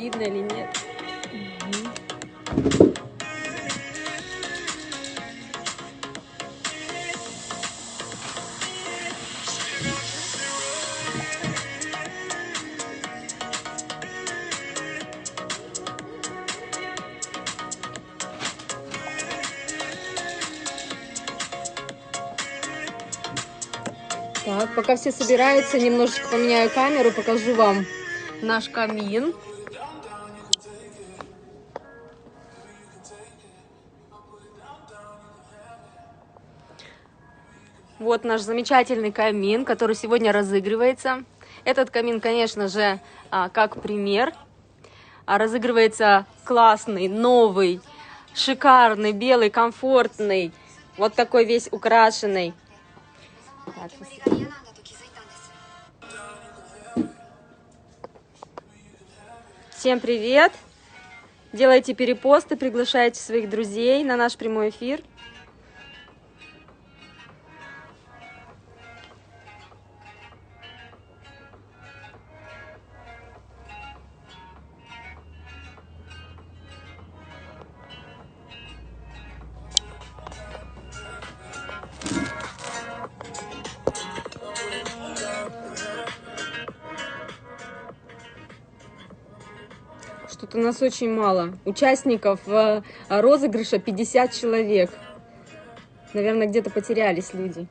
Видно или нет? Так, пока все собираются, немножечко поменяю камеру, покажу вам наш камин. Вот наш замечательный камин, который сегодня разыгрывается. Этот камин, конечно же, как пример. Разыгрывается классный, новый, шикарный, белый, комфортный. Вот такой весь украшенный. Всем привет! Делайте перепосты, приглашайте своих друзей на наш прямой эфир. Что-то у нас очень мало. Участников розыгрыша 50 человек. Наверное, где-то потерялись люди.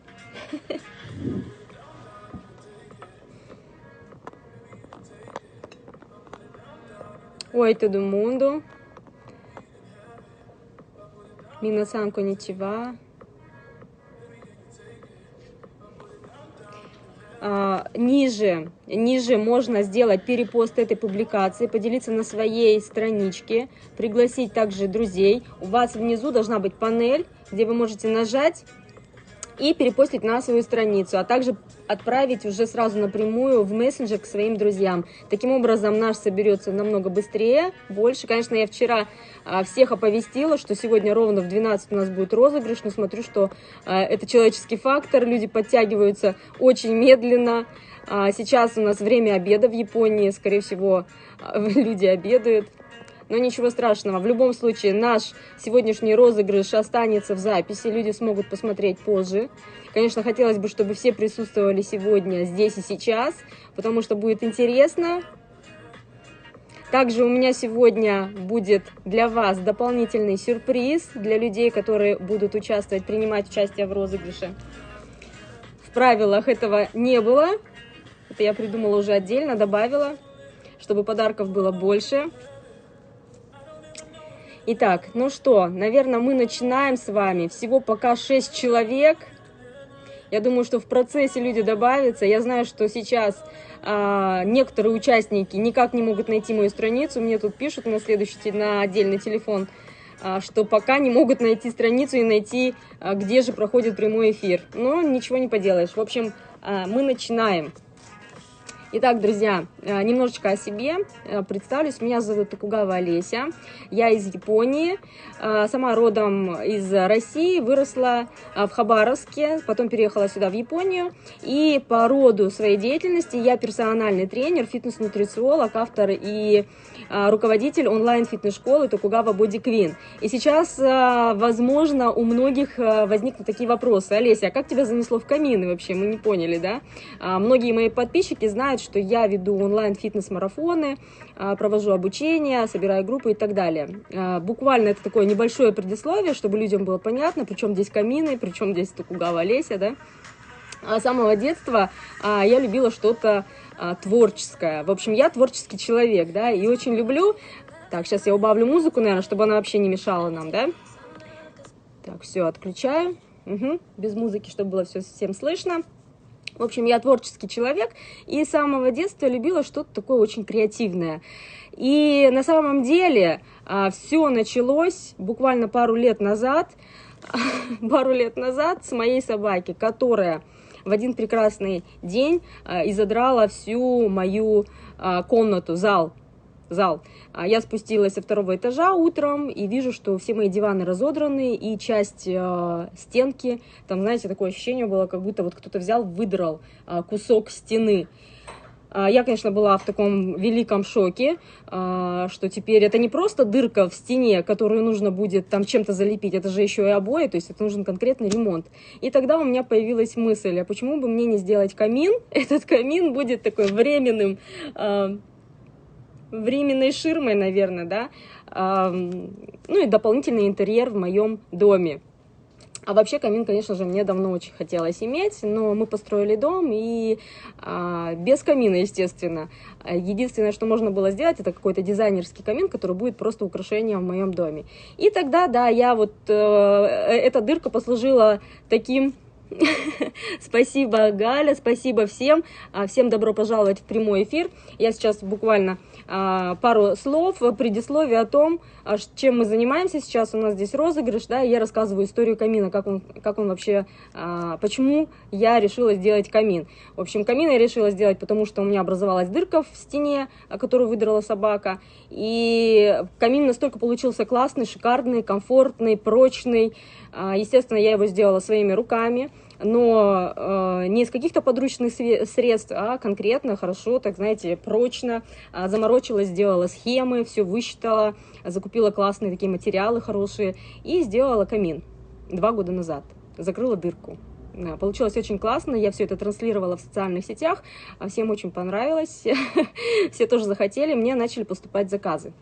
Ой, todo mundo. Minasan konnichiwa. Ниже можно сделать перепост этой публикации, поделиться на своей страничке, пригласить также друзей. У вас внизу должна быть панель, где вы можете нажать и перепостить на свою страницу, а также отправить уже сразу напрямую в мессенджер к своим друзьям. Таким образом, наш соберется намного быстрее, больше. Конечно, я вчера всех оповестила, что сегодня ровно в 12 у нас будет розыгрыш, но смотрю, что это человеческий фактор, люди подтягиваются очень медленно. Сейчас у нас время обеда в Японии, скорее всего, люди обедают. Но ничего страшного. В любом случае, наш сегодняшний розыгрыш останется в записи. Люди смогут посмотреть позже. Конечно, хотелось бы, чтобы все присутствовали сегодня здесь и сейчас, потому что будет интересно. Также у меня сегодня будет для вас дополнительный сюрприз для людей, которые будут участвовать, принимать участие в розыгрыше. В правилах этого не было. Это я придумала уже отдельно, добавила, чтобы подарков было больше. Итак, ну что, наверное, мы начинаем с вами. Всего пока 6 человек. Я думаю, что в процессе люди добавятся. Я знаю, что сейчас некоторые участники никак не могут найти мою страницу. Мне тут пишут на отдельный телефон, что пока не могут найти страницу и найти, где же проходит прямой эфир. Но ничего не поделаешь. В общем, мы начинаем. Итак, друзья, немножечко о себе представлюсь. Меня зовут Токугава Олеся, я из Японии, сама родом из России, выросла в Хабаровске, потом переехала сюда в Японию. И по роду своей деятельности я персональный тренер, фитнес-нутрициолог, автор и руководитель онлайн-фитнес-школы Токугава Body Queen. И сейчас, возможно, у многих возникнут такие вопросы. Олеся, а как тебя занесло в камины вообще? Мы не поняли, да? Многие мои подписчики знают, что я веду онлайн-фитнес-марафоны, провожу обучение, собираю группы и так далее. Буквально это такое небольшое предисловие, чтобы людям было понятно, причем здесь камины, причем здесь Токугава Олеся, да. С самого детства я любила что-то творческое. В общем, я творческий человек, да, и очень люблю... Так, сейчас я убавлю музыку, наверное, чтобы она вообще не мешала нам, да. Так, все, отключаю. Без музыки, чтобы было все всем слышно. В общем, я творческий человек и с самого детства любила что-то такое очень креативное. И на самом деле все началось буквально пару лет назад с моей собаки, которая в один прекрасный день изодрала всю мою комнату, зал. Я спустилась со второго этажа утром и вижу, что все мои диваны разодраны, и часть стенки, там, знаете, такое ощущение было, как будто вот кто-то взял, выдрал кусок стены. Я, конечно, была в таком великом шоке, что теперь это не просто дырка в стене, которую нужно будет там чем-то залепить, это же еще и обои, то есть это нужен конкретный ремонт. И тогда у меня появилась мысль, а почему бы мне не сделать камин? Этот камин будет такой временной ширмой, наверное, да, ну и дополнительный интерьер в моем доме. А вообще камин, конечно же, мне давно очень хотелось иметь, но мы построили дом и без камина, естественно. Единственное, что можно было сделать, это какой-то дизайнерский камин, который будет просто украшением в моем доме. И тогда, да, я вот, эта дырка послужила таким... Спасибо, Галя, спасибо всем. Всем добро пожаловать в прямой эфир. Я сейчас буквально пару слов, предисловие о том, чем мы занимаемся сейчас. У нас здесь розыгрыш, да, и я рассказываю историю камина, как он вообще, почему я решила сделать камин. В общем, камин я решила сделать, потому что у меня образовалась дырка в стене, которую выдрала собака. И камин настолько получился классный, шикарный, комфортный, прочный. Естественно, я его сделала своими руками, но не из каких-то подручных средств, а конкретно, хорошо, так знаете, прочно. Заморочилась, сделала схемы, все высчитала, закупила классные такие материалы хорошие и сделала камин 2 года назад. Закрыла дырку. Получилось очень классно, я все это транслировала в социальных сетях, всем очень понравилось, все тоже захотели, мне начали поступать заказы.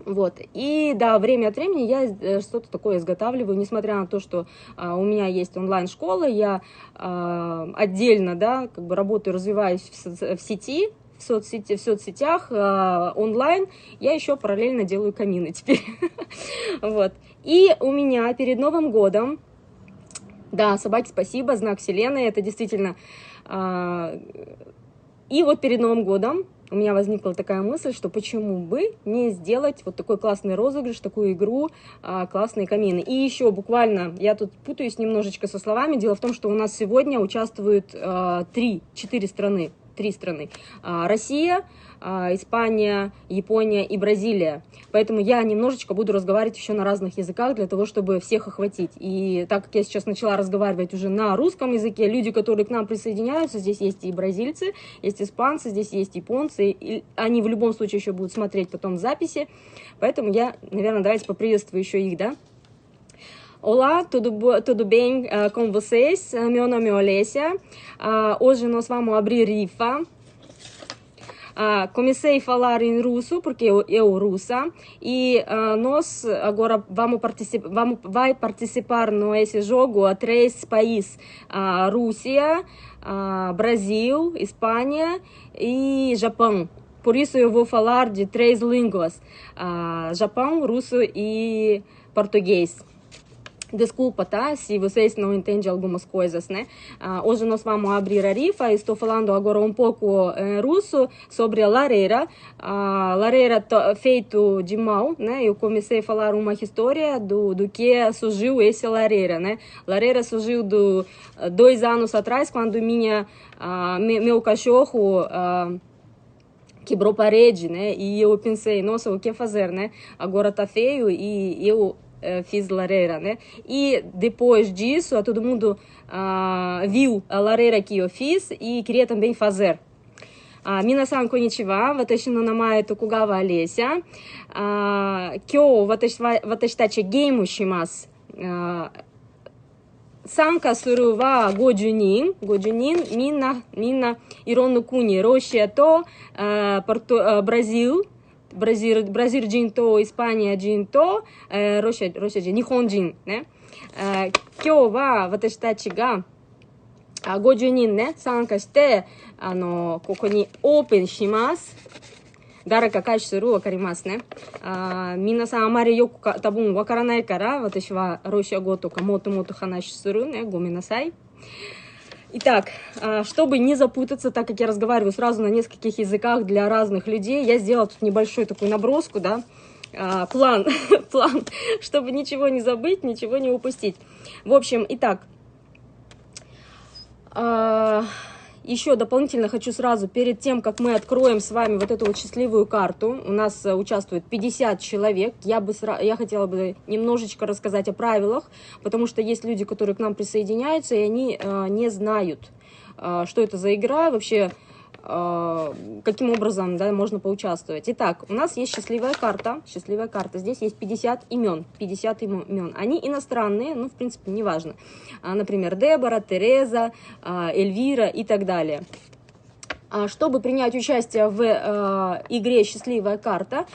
Вот, и да, время от времени я что-то такое изготавливаю, несмотря на то, что у меня есть онлайн-школа, я отдельно, да, как бы работаю, развиваюсь в сети, в соцсетях, онлайн, я еще параллельно делаю камины теперь, вот, и у меня перед Новым годом, да, собаке спасибо, знак вселенной, это действительно, и вот перед Новым годом у меня возникла такая мысль, что почему бы не сделать вот такой классный розыгрыш, такую игру, классные камины. И еще буквально, я тут путаюсь немножечко со словами, дело в том, что у нас сегодня участвуют 3 страны. Россия, Испания, Япония и Бразилия. Поэтому я немножечко буду разговаривать еще на разных языках для того, чтобы всех охватить. И так как я сейчас начала разговаривать уже на русском языке, люди, которые к нам присоединяются, здесь есть и бразильцы, есть испанцы, здесь есть японцы, и они в любом случае еще будут смотреть потом записи. Поэтому я, наверное, давайте поприветствую еще их, да? Olá, tudo bem com vocês? Meu nome é Olesya. Hoje nós vamos abrir rifa. Comecei a falar em russo, porque eu russa, e nós agora vai participar nesse jogo 3 países, Rússia, Brasil, Espanha e Japão. Por isso eu vou falar de 3 línguas, Japão, russo e português. Desculpa, tá? Se vocês não entendem algumas coisas, né? Hoje nós vamos abrir a rifa. Estou falando agora um pouco russo sobre a lareira. A lareira feito de mão, né? Eu comecei a falar uma história do que surgiu essa lareira, né? Lareira surgiu 2 anos atrás, quando meu cachorro quebrou parede, né? E eu pensei, nossa, o que fazer, né? Agora tá feio e eu fiz lareira, né? E depois disso, todo mundo viu a lareira que eu fiz e queria também fazer. Minasan konnichiwa, watashi no namae Tokugawa Olesya. Kyou watashi tachi game shimasu. Sanka suru wa 50 人, 50 人, みんないろんな国、ロシアとブラジル人とイスパニア人とロシア人、日本人ね。今日は私たちが50人ね、参加して、ここにオープンします。誰か開始するわかりますね。皆さんあまりよく多分わからないから、私はロシア語とかもっともっと話するね。ごめんなさい。Итак, чтобы не запутаться, так как я разговариваю сразу на нескольких языках для разных людей, я сделала тут небольшую такую наброску, да, план, чтобы ничего не забыть, ничего не упустить. В общем, итак, еще дополнительно хочу сразу, перед тем, как мы откроем с вами вот эту вот счастливую карту, у нас участвует 50 человек, я хотела бы немножечко рассказать о правилах, потому что есть люди, которые к нам присоединяются, и они не знают, что это за игра, вообще, каким образом, да, можно поучаствовать. Итак, у нас есть счастливая карта. Счастливая карта. Здесь есть 50 имен. 50 имен. Они иностранные, ну, в принципе, неважно. Например, Дебора, Тереза, Эльвира и так далее. Чтобы принять участие в игре «Счастливая карта»,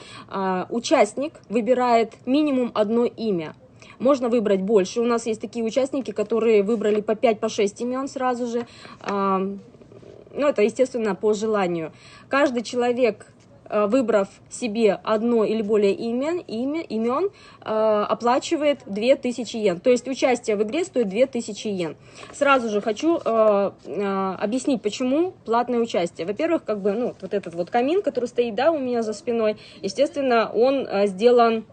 участник выбирает минимум одно имя. Можно выбрать больше. У нас есть такие участники, которые выбрали по 5, по 6 имен сразу же. Ну, это, естественно, по желанию. Каждый человек, выбрав себе одно или более имен, оплачивает 2000 йен. То есть участие в игре стоит 2000 йен. Сразу же хочу объяснить, почему платное участие. Во-первых, как бы, ну, вот этот вот камин, который стоит, да, у меня за спиной, естественно, он сделан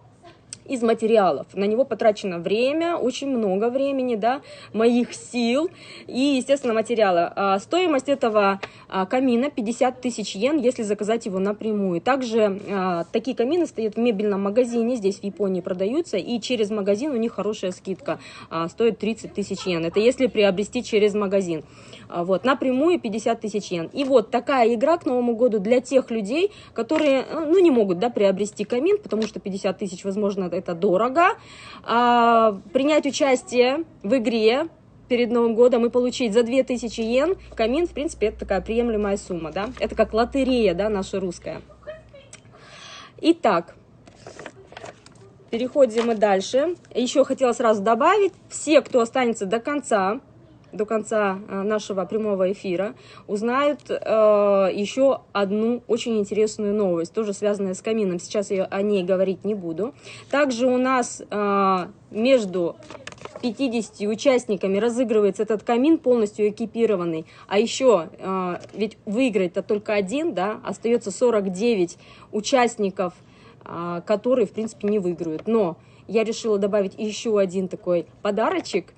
из материалов. На него потрачено время, очень много времени, да, моих сил и, естественно, материала. Стоимость этого камина 50 тысяч йен, если заказать его напрямую. Также такие камины стоят в мебельном магазине, здесь в Японии продаются, и через магазин у них хорошая скидка, стоит 30 тысяч йен. Это если приобрести через магазин. Вот, напрямую 50 тысяч йен. И вот такая игра к Новому году для тех людей, которые, ну, не могут, да, приобрести камин, потому что 50 тысяч, возможно, это дорого. Принять участие в игре перед Новым годом и получить за 2000 йен камин, в принципе, это такая приемлемая сумма, да. Это как лотерея, да, наша русская. Итак, переходим мы дальше. Еще хотела сразу добавить, все, кто останется до конца нашего прямого эфира, узнают еще одну очень интересную новость, тоже связанную с камином. Сейчас я о ней говорить не буду. Также у нас между 50 участниками разыгрывается этот камин, полностью экипированный. А еще, ведь выиграть-то только один, да, остается 49 участников, которые, в принципе, не выиграют. Но я решила добавить еще один такой подарочек.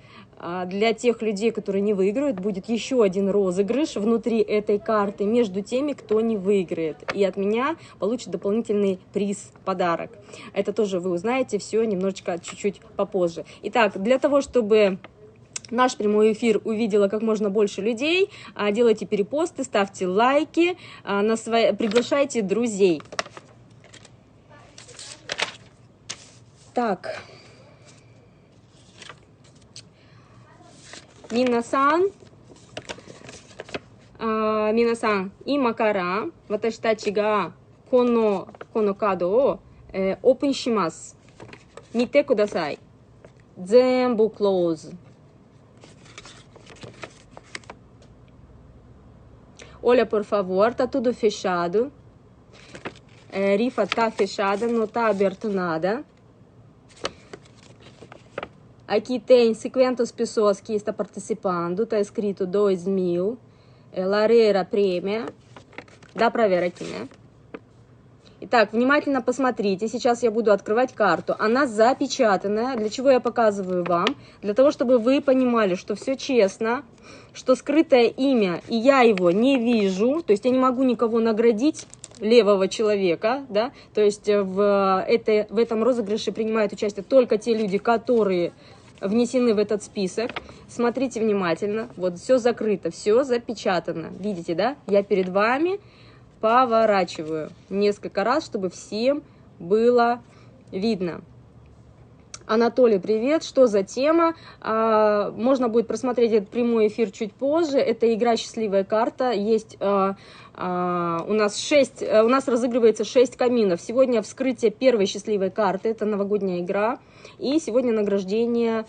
Для тех людей, которые не выиграют, будет еще один розыгрыш внутри этой карты между теми, кто не выиграет. И от меня получит дополнительный приз, подарок. Это тоже вы узнаете все немножечко, чуть-чуть попозже. Итак, для того, чтобы наш прямой эфир увидела как можно больше людей, делайте перепосты, ставьте лайки, приглашайте друзей. Так. Минасан, има кара ваташи тачи га коно кадо о open shimasu. Mite kudasai. Zenbu close. Olha, por favor, tá tudo fechado. Rifa tá fechada, não tá aberto nada. Aqui tem 50 pessoas que estão participando, está escrito 2000, Lareira премия, да, pra ver aqui, né? Итак, внимательно посмотрите, сейчас я буду открывать карту, она запечатанная, для чего я показываю вам? Для того, чтобы вы понимали, что все честно, что скрытое имя, и я его не вижу, то есть я не могу никого наградить, левого человека, да, то есть в этом розыгрыше принимают участие только те люди, которые внесены в этот список. Смотрите внимательно, вот все закрыто, все запечатано, видите, да, я перед вами поворачиваю несколько раз, чтобы всем было видно. Анатолий, привет, что за тема? Можно будет просмотреть этот прямой эфир чуть позже, это игра «Счастливая карта», есть у нас разыгрывается 6 каминов. Сегодня вскрытие первой счастливой карты, это новогодняя игра. И сегодня награждение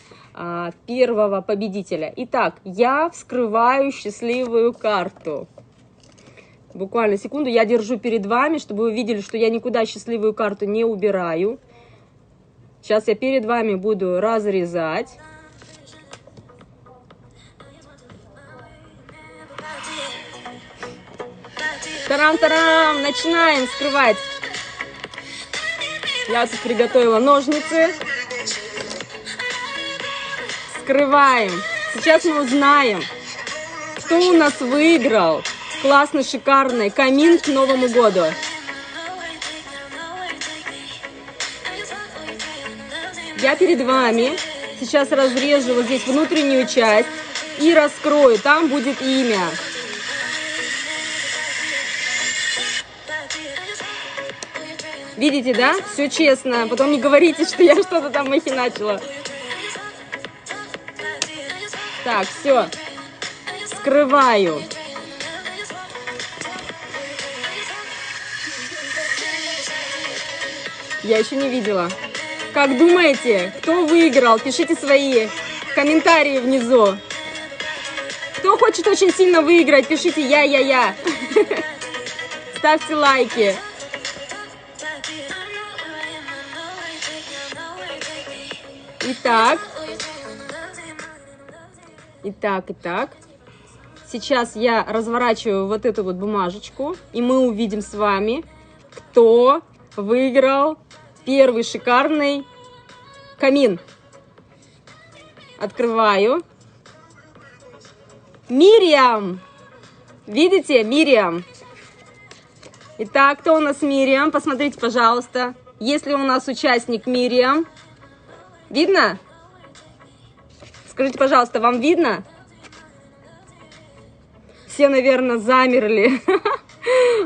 первого победителя. Итак, я вскрываю счастливую карту. Буквально секунду, я держу перед вами, чтобы вы видели, что я никуда счастливую карту не убираю. Сейчас я перед вами буду разрезать. Тарам-тарам! Начинаем вскрывать. Я тут приготовила ножницы. Вскрываем. Сейчас мы узнаем, кто у нас выиграл классный, шикарный камин к Новому году. Я перед вами сейчас разрежу вот здесь внутреннюю часть и раскрою. Там будет имя. Видите, да? Все честно. Потом не говорите, что я что-то там махиначила. Так, все. Скрываю. Я еще не видела. Как думаете, кто выиграл? Пишите свои комментарии внизу. Кто хочет очень сильно выиграть, пишите я. Ставьте лайки. Итак. Сейчас я разворачиваю вот эту вот бумажечку, и мы увидим с вами, кто выиграл первый шикарный камин. Открываю. Мириам! Видите? Мириам. Итак, кто у нас Мириам? Посмотрите, пожалуйста. Есть ли у нас участник Мириам? Видно? Скажите, пожалуйста, вам видно? Все, наверное, замерли.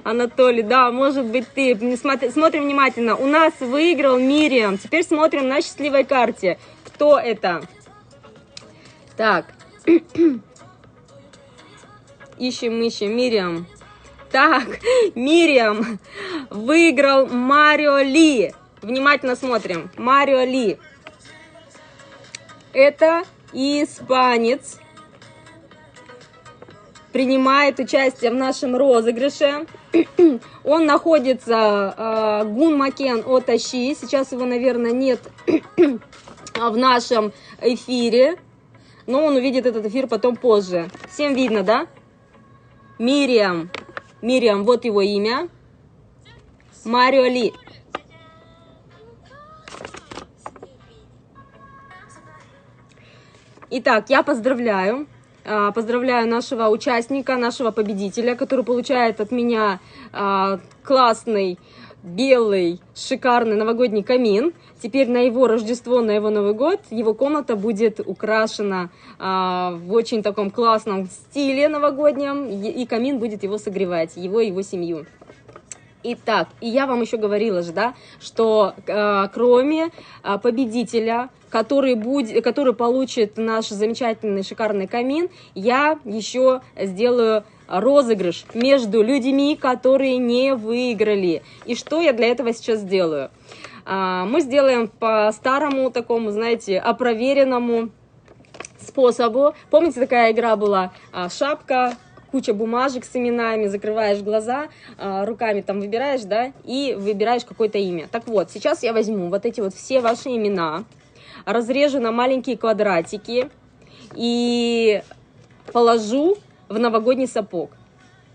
Анатолий, да, может быть ты. Смотрим внимательно. У нас выиграл Мириам. Теперь смотрим на счастливой карте. Кто это? Так. Ищем Мириам. Так, Мириам выиграл Марио Ли. Внимательно смотрим. Марио Ли. Это испанец. Принимает участие в нашем розыгрыше. Он находится Гунмакен Оташи. Сейчас его, наверное, нет в нашем эфире. Но он увидит этот эфир потом позже. Всем видно, да? Мириам. Мириам, вот его имя. Марио Ли. Итак, я поздравляю. Поздравляю нашего участника, нашего победителя, который получает от меня классный, белый, шикарный новогодний камин. Теперь на его Рождество, на его Новый год его комната будет украшена в очень таком классном стиле новогоднем, и камин будет его согревать, его и его семью. Итак, и я вам еще говорила же, да, что кроме победителя, который получит наш замечательный шикарный камин, я еще сделаю розыгрыш между людьми, которые не выиграли. И что я для этого сейчас сделаю? Мы сделаем по старому такому, знаете, опроверенному способу. Помните, такая игра была «Шапка», куча бумажек с именами, закрываешь глаза, руками там выбираешь, да, и выбираешь какое-то имя. Так вот, сейчас я возьму вот эти вот все ваши имена, разрежу на маленькие квадратики и положу в новогодний сапог.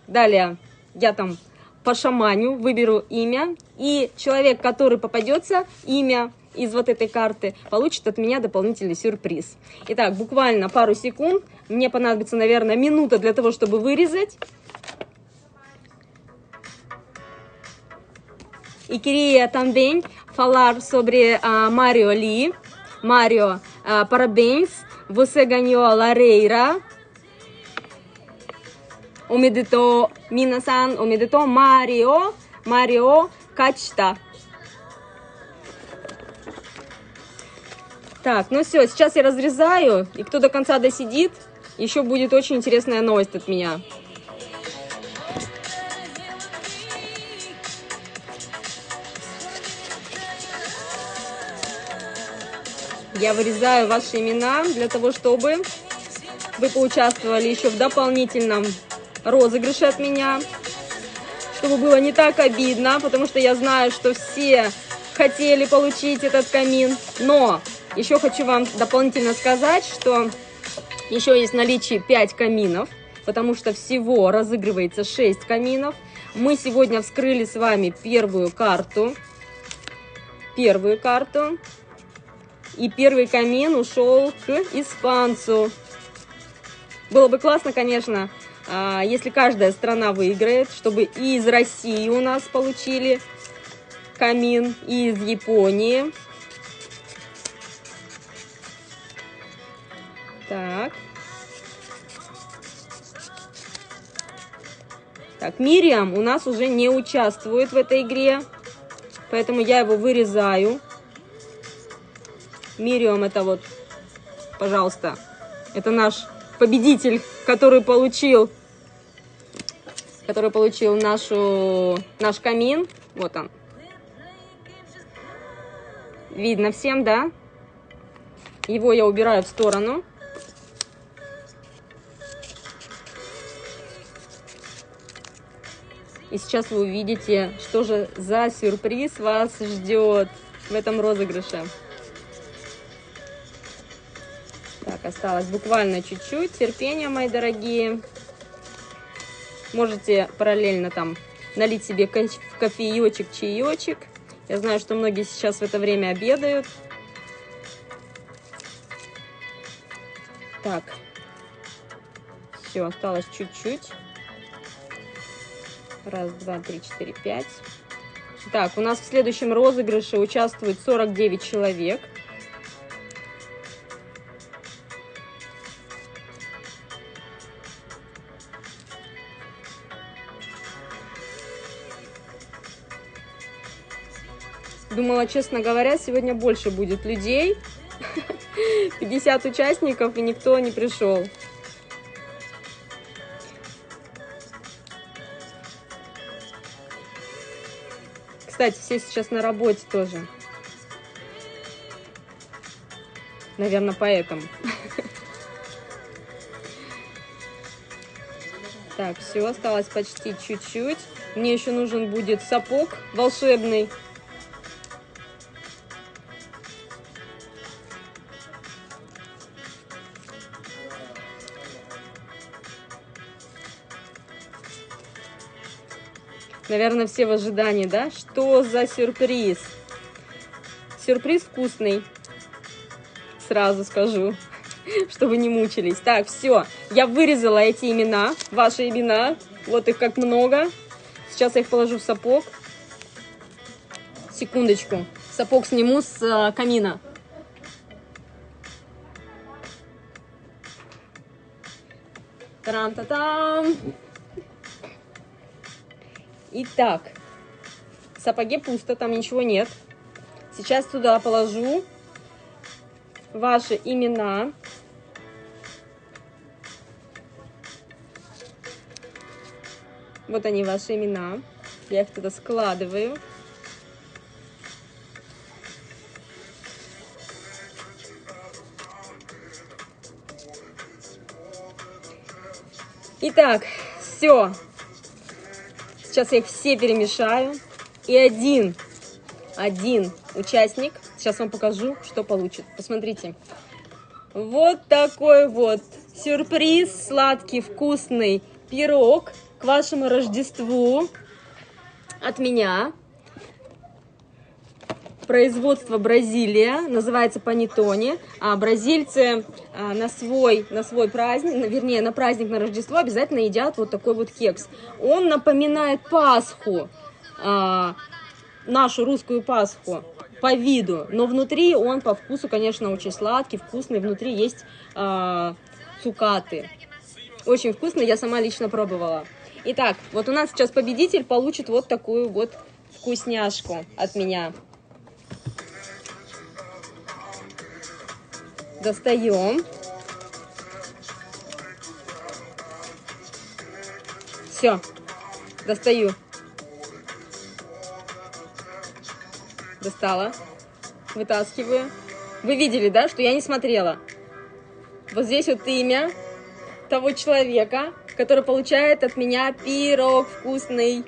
Далее я там пошаманю, выберу имя, и человек, который попадется, имя из вот этой карты, получит от меня дополнительный сюрприз. Итак, буквально пару секунд. Мне понадобится, наверное, минута для того, чтобы вырезать. E queria também falar sobre Mario Li. Mario, parabéns, você ganhou a lareira. Omedetou, minasan, omedetou Mario Качта. Так, ну все, сейчас я разрезаю, и кто до конца досидит, еще будет очень интересная новость от меня. Я вырезаю ваши имена для того, чтобы вы поучаствовали еще в дополнительном розыгрыше от меня, чтобы было не так обидно, потому что я знаю, что все хотели получить этот камин, но еще хочу вам дополнительно сказать, что еще есть в наличии 5 каминов, потому что всего разыгрывается 6 каминов. Мы сегодня вскрыли с вами первую карту, и первый камин ушел к испанцу. Было бы классно, конечно, если каждая страна выиграет, чтобы и из России у нас получили камин, и из Японии. Так, Мириам у нас уже не участвует в этой игре. поэтому я его вырезаю. Мириам это вот, пожалуйста, это наш победитель, который получил наш камин. Вот он. Видно всем, да? Его я убираю в сторону. И сейчас вы увидите, что же за сюрприз вас ждет в этом розыгрыше. Так, осталось буквально чуть-чуть. Терпения, мои дорогие. Можете параллельно там налить себе кофеечек, чаечек. Я знаю, что многие сейчас в это время обедают. Так, все, осталось чуть-чуть. Раз, два, три, четыре, пять. Так, у нас в следующем розыгрыше участвует 49 человек. Думала, честно говоря, сегодня больше будет людей. 50 участников, и никто не пришел. Кстати, все сейчас на работе тоже. Наверное, поэтому. Так, все, осталось почти чуть-чуть. Мне еще нужен будет сапог волшебный. Наверное, все в ожидании, да? Что за сюрприз? Сюрприз вкусный. Сразу скажу, чтобы не мучились. Так, все. Я вырезала эти имена, ваши имена. Вот их как много. Сейчас я их положу в сапог. Секундочку. Сапог сниму с камина. Тарам-та-там. Итак, в сапоге пусто, там ничего нет. Сейчас туда положу ваши имена. Вот они, ваши имена. Я их туда складываю. Итак, все. Сейчас я их все перемешаю. И один участник, сейчас вам покажу, что получит. Посмотрите. Вот такой вот сюрприз, сладкий, вкусный пирог к вашему Рождеству от меня. Производство Бразилия, называется панеттоне. А бразильцы на свой праздник, вернее, на праздник, на Рождество обязательно едят вот такой вот кекс. Он напоминает Пасху, нашу русскую Пасху по виду, но внутри он по вкусу, конечно, очень сладкий, вкусный. Внутри есть цукаты. Очень вкусно, я сама лично пробовала. Итак, вот у нас сейчас победитель получит вот такую вот вкусняшку от меня. Достаем. Все, достаю. Достала. Вытаскиваю. Вы видели, да, что я не смотрела? Вот здесь вот имя того человека, который получает от меня пирог вкусный.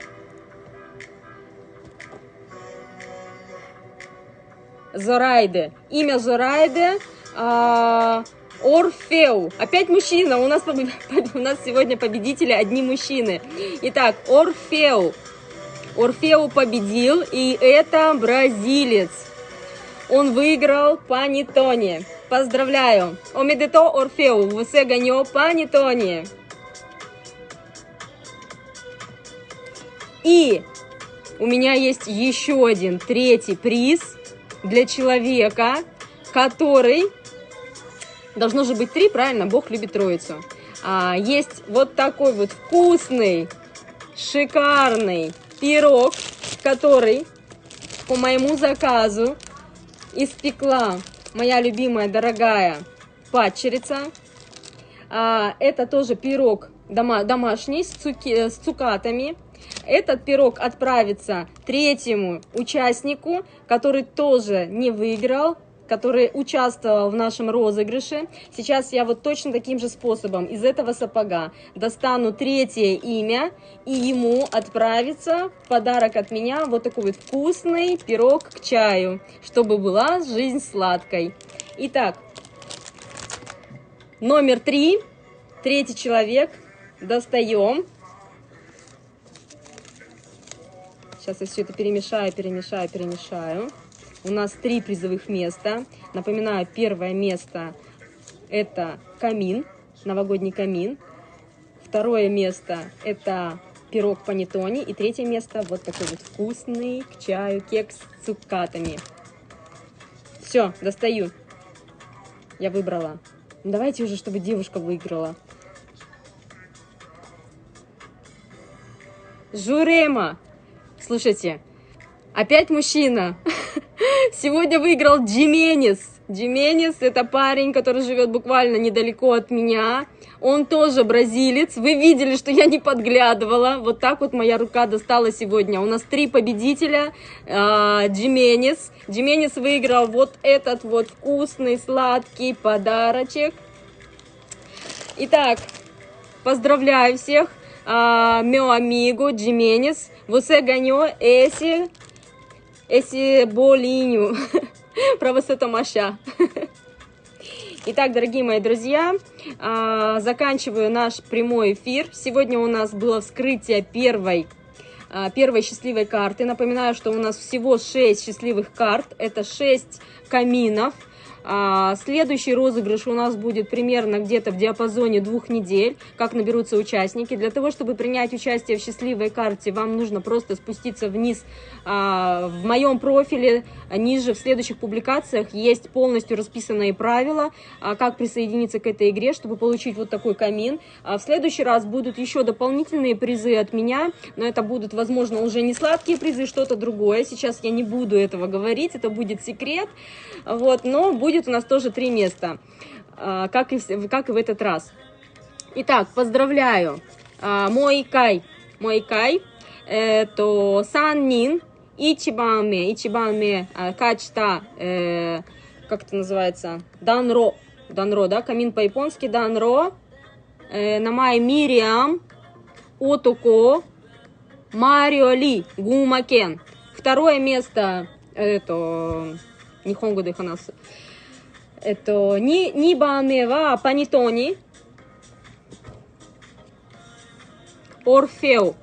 Зорайде. Имя Зорайде. Орфеу. Опять мужчина. У нас сегодня победители одни мужчины. Итак, Орфеу. Орфеу победил, и это бразилец. Он выиграл панеттоне. Поздравляю. Омедето Орфеу. Você ganhou панеттоне. И у меня есть еще один, третий приз для человека, который... Должно же быть 3, правильно? Бог любит троицу. Есть вот такой вот вкусный, шикарный пирог, который по моему заказу испекла моя любимая, дорогая падчерица. Это тоже пирог домашний с цукатами. Этот пирог отправится третьему участнику, который тоже не выиграл, который участвовал в нашем розыгрыше. Сейчас я вот точно таким же способом из этого сапога достану третье имя, и ему отправится в подарок от меня вот такой вот вкусный пирог к чаю, чтобы была жизнь сладкой. Итак, номер 3, третий человек, достаем. Сейчас я все это перемешаю. У нас 3 призовых места. Напоминаю, первое место это камин, новогодний камин. Второе место это пирог панеттони. И третье место вот такой вот вкусный к чаю кекс с цукатами. Все, достаю. Я выбрала. Давайте уже, чтобы девушка выиграла. Журема. Слушайте, опять мужчина. Сегодня выиграл Джименес. Джименес — это парень, который живет буквально недалеко от меня. Он тоже бразилец. Вы видели, что я не подглядывала. Вот так вот моя рука достала сегодня. У нас 3 победителя. Джименес. Джименес выиграл вот этот вот вкусный, сладкий подарочек. Итак, поздравляю всех. Meu amigo Jimenez, você ganhou esse bolinho para você tomar chá. Итак, дорогие мои друзья, заканчиваю наш прямой эфир. Сегодня у нас было вскрытие первой счастливой карты. Напоминаю, что у нас всего 6 счастливых карт. Это 6 каминов. Следующий розыгрыш у нас будет примерно где-то в диапазоне 2 недель, как наберутся участники. Для того, чтобы принять участие в счастливой карте, вам нужно просто спуститься вниз в моем профиле. Ниже в следующих публикациях есть полностью расписанные правила, как присоединиться к этой игре, чтобы получить вот такой камин. В следующий раз будут еще дополнительные призы от меня, но это будут, возможно, уже не сладкие призы, что-то другое. Сейчас я не буду этого говорить, это будет секрет. Вот, но будет у нас тоже 3 места, как и в этот раз. Итак, поздравляю. Мой кай, это Саннин, Ичибанме, качта, как это называется, Данро, да, камин по-японски, Данро, Намай Мириам, Отоко, Марио Ли, Гумакен. Второе место, это Нихонго де Ханасу. Это Нибаме ва Панеттони. Орфео.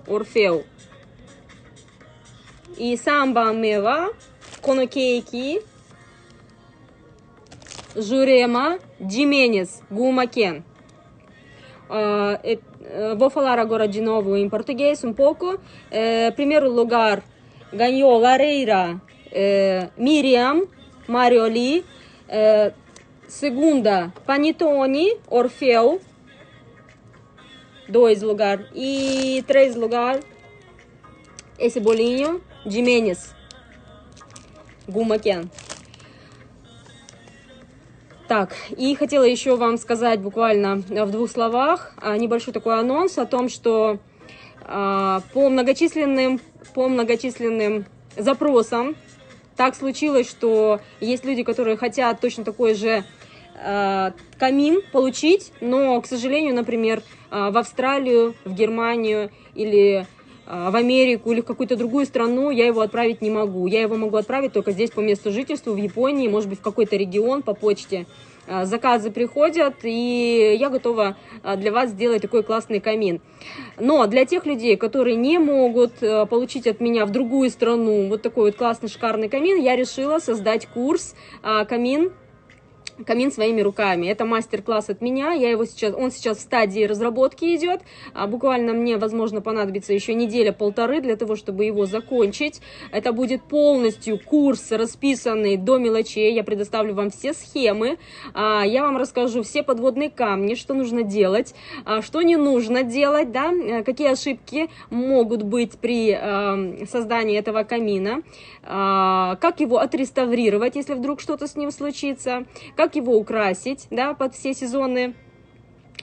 И 3番目はこのケーキ Jurema Jimenez, Gumaken. Vou falar agora de novo em português um pouco. Primeiro lugar ganhou Lareira Miriam Marioli. Segunda, Panittoni, Orfeu. 2 lugar. E 3 lugar, esse bolinho, Jimenez, Гумакен. Так, и хотела еще вам сказать буквально в 2 словах небольшой такой анонс о том, что по многочисленным запросам так случилось, что есть люди, которые хотят точно такой же камин получить, но, к сожалению, например, в Австралию, в Германию или в Америку или в какую-то другую страну я его отправить не могу. Я его могу отправить только здесь по месту жительства, в Японии, может быть, в какой-то регион по почте. Заказы приходят, и я готова для вас сделать такой классный камин. Но для тех людей, которые не могут получить от меня в другую страну вот такой вот классный, шикарный камин, я решила создать курс «Камин камин своими руками. Это мастер-класс от меня, он сейчас в стадии разработки идет, буквально мне, возможно, понадобится еще неделя-полторы для того, чтобы его закончить. Это будет полностью курс, расписанный до мелочей, я предоставлю вам все схемы, я вам расскажу все подводные камни, что нужно делать, что не нужно делать, да, какие ошибки могут быть при создании этого камина, как его отреставрировать, если вдруг что-то с ним случится, как его украсить, да, под все сезоны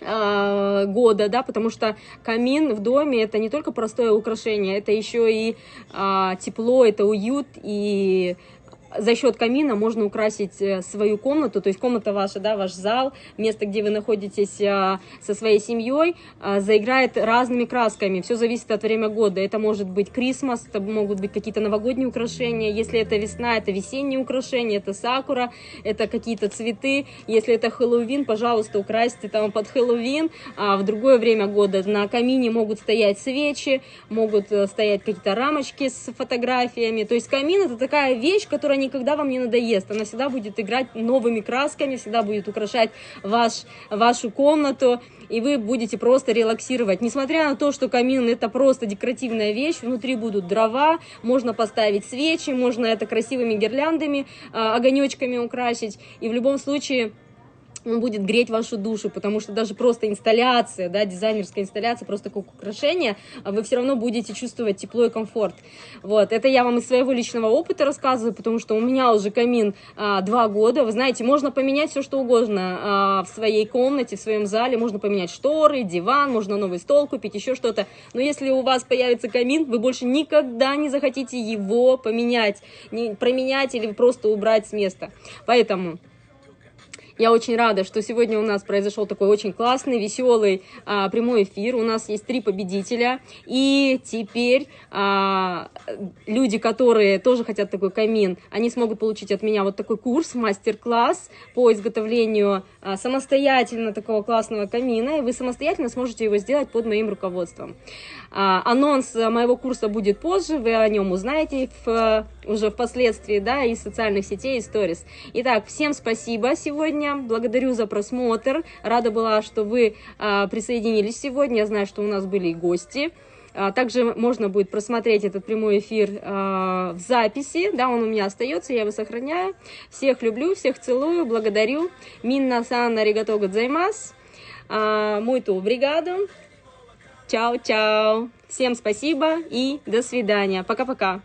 года, да, потому что камин в доме это не только простое украшение, это еще и тепло, это уют, и за счет камина можно украсить свою комнату, то есть комната ваша, да, ваш зал, место, где вы находитесь со своей семьей, заиграет разными красками. Все зависит от времени года. Это может быть Крисмас, это могут быть какие-то новогодние украшения. Если это весна, это весенние украшения, это сакура, это какие-то цветы. Если это Хэллоуин, пожалуйста, украсьте там под Хэллоуин. А в другое время года на камине могут стоять свечи, могут стоять какие-то рамочки с фотографиями. То есть камин это такая вещь, которая никогда вам не надоест, она всегда будет играть новыми красками, всегда будет украшать вашу комнату, и вы будете просто релаксировать. Несмотря на то, что камин это просто декоративная вещь, внутри будут дрова, можно поставить свечи, можно это красивыми гирляндами, огонечками украсить, и в любом случае он будет греть вашу душу, потому что даже просто инсталляция, да, дизайнерская инсталляция, просто как украшение, вы все равно будете чувствовать тепло и комфорт. Вот, это я вам из своего личного опыта рассказываю, потому что у меня уже камин 2 года, вы знаете, можно поменять все, что угодно в своей комнате, в своем зале, можно поменять шторы, диван, можно новый стол купить, еще что-то, но если у вас появится камин, вы больше никогда не захотите его поменять, променять или просто убрать с места, поэтому... Я очень рада, что сегодня у нас произошел такой очень классный, веселый прямой эфир. У нас есть 3 победителя. И теперь люди, которые тоже хотят такой камин, они смогут получить от меня вот такой курс, мастер-класс по изготовлению самостоятельно такого классного камина. И вы самостоятельно сможете его сделать под моим руководством. Анонс моего курса будет позже, вы о нем узнаете уже впоследствии, да, из социальных сетей и сторис. Итак, всем спасибо сегодня. Благодарю за просмотр. Рада была, что вы присоединились сегодня. Я знаю, что у нас были и гости. Также можно будет просмотреть этот прямой эфир в записи. Да, он у меня остается, я его сохраняю. Всех люблю, всех целую, благодарю. Минна-сан аригато годзаймасу. Muito obrigado. Чао-чао. Всем спасибо и до свидания. Пока-пока.